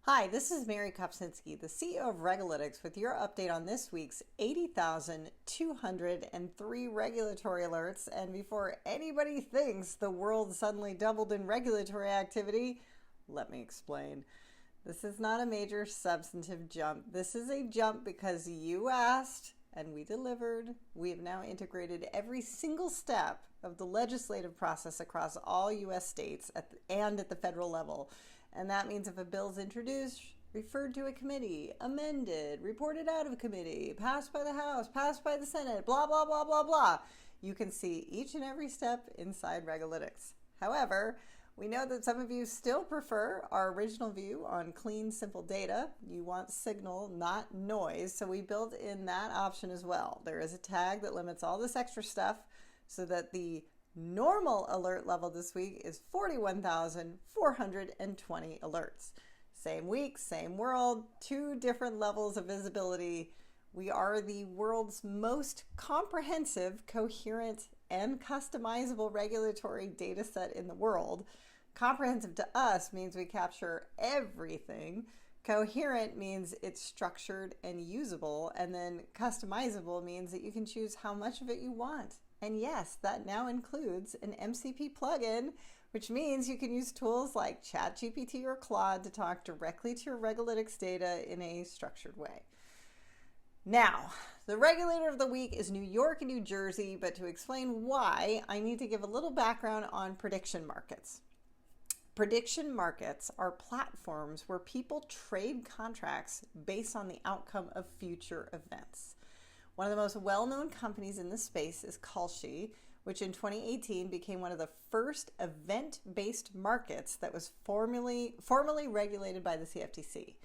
Hi, this is Mary Kopczynski, the CEO of RegAlytics, with your update on this week's 80,203 regulatory alerts. And before anybody thinks the world suddenly doubled in regulatory activity, let me explain. This is not a major substantive jump. This is a jump because you asked and we delivered. We have now integrated every single step of the legislative process across all U.S. states and at the federal level. And that means if a bill is introduced, referred to a committee, amended, reported out of a committee, passed by the House, passed by the Senate, blah, blah, blah, blah, blah, you can see each and every step inside RegAlytics. However, we know that some of you still prefer our original view on clean, simple data. You want signal, not noise, so we built in that option as well. There is a tag that limits all this extra stuff so that the normal alert level this week is 41,420 alerts. Same week, same world, two different levels of visibility. We are the world's most comprehensive, coherent, and customizable regulatory data set in the world. Comprehensive to us means we capture everything. Coherent means it's structured and usable. And then customizable means that you can choose how much of it you want. And yes, that now includes an MCP plugin, which means you can use tools like ChatGPT or Claude to talk directly to your RegAlytics data in a structured way. Now, the regulator of the week is New York and New Jersey, but to explain why, I need to give a little background on prediction markets. Prediction markets are platforms where people trade contracts based on the outcome of future events. One of the most well-known companies in this space is Kalshi, which in 2018 became one of the first event-based markets that was formally regulated by the CFTC.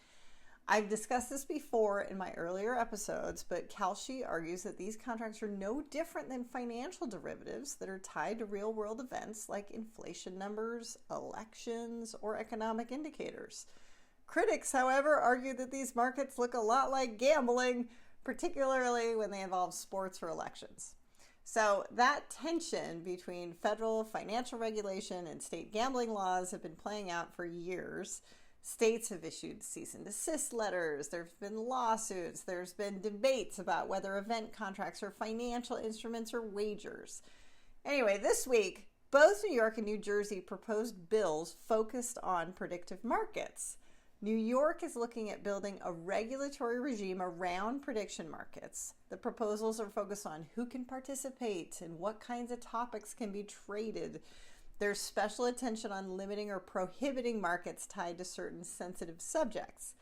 I've discussed this before in my earlier episodes, but Kalshi argues that these contracts are no different than financial derivatives that are tied to real-world events like inflation numbers, elections, or economic indicators. Critics, however, argue that these markets look a lot like gambling, particularly when they involve sports or elections. So that tension between federal financial regulation and state gambling laws have been playing out for years. States have issued cease and desist letters. There's been lawsuits. There's been debates about whether event contracts are financial instruments or wagers. Anyway, this week, both New York and New Jersey proposed bills focused on predictive markets. New York is looking at building a regulatory regime around prediction markets. The proposals are focused on who can participate and what kinds of topics can be traded. There's special attention on limiting or prohibiting markets tied to certain sensitive subjects.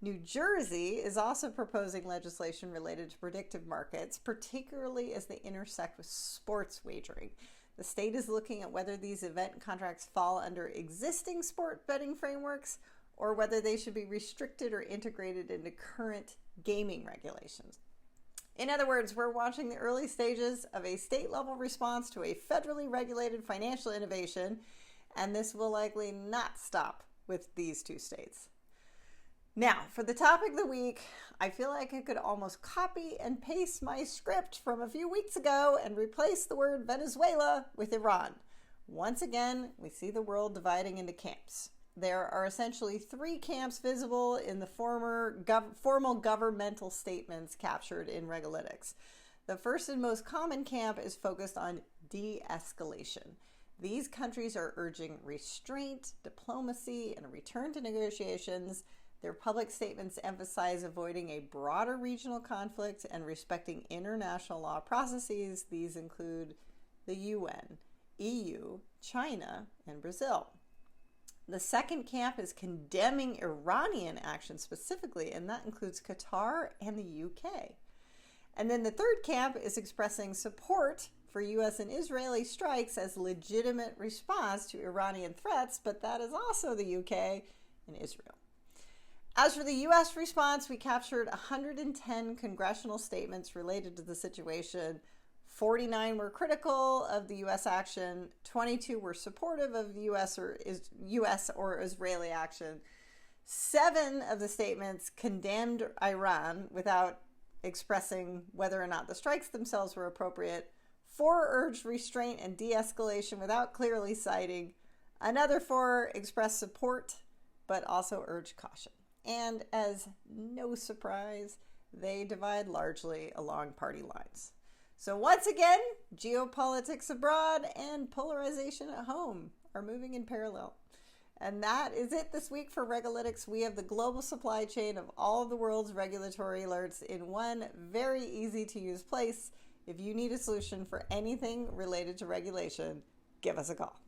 New Jersey is also proposing legislation related to predictive markets, particularly as they intersect with sports wagering. The state is looking at whether these event contracts fall under existing sport betting frameworks or whether they should be restricted or integrated into current gaming regulations. In other words, we're watching the early stages of a state-level response to a federally regulated financial innovation, and this will likely not stop with these two states. Now, for the topic of the week, I feel like I could almost copy and paste my script from a few weeks ago and replace the word Venezuela with Iran. Once again, we see the world dividing into camps. There are essentially three camps visible in the formal governmental statements captured in RegAlytics. The first and most common camp is focused on de-escalation. These countries are urging restraint, diplomacy, and a return to negotiations. Their public statements emphasize avoiding a broader regional conflict and respecting international law processes. These include the UN, EU, China, and Brazil. The second camp is condemning Iranian action specifically, and that includes Qatar and the UK. And then the third camp is expressing support for U.S. and Israeli strikes as legitimate response to Iranian threats, but that is also the UK and Israel. As for the U.S. response, we captured 110 congressional statements related to the situation. 49 were critical of the U.S. action, 22 were supportive of U.S. or Israeli action. 7 of the statements condemned Iran without expressing whether or not the strikes themselves were appropriate. 4 urged restraint and de-escalation without clearly citing. Another 4 expressed support, but also urged caution. And as no surprise, they divide largely along party lines. So once again, geopolitics abroad and polarization at home are moving in parallel. And that is it this week for RegAlytics. We have the global supply chain of all of the world's regulatory alerts in one very easy to use place. If you need a solution for anything related to regulation, give us a call.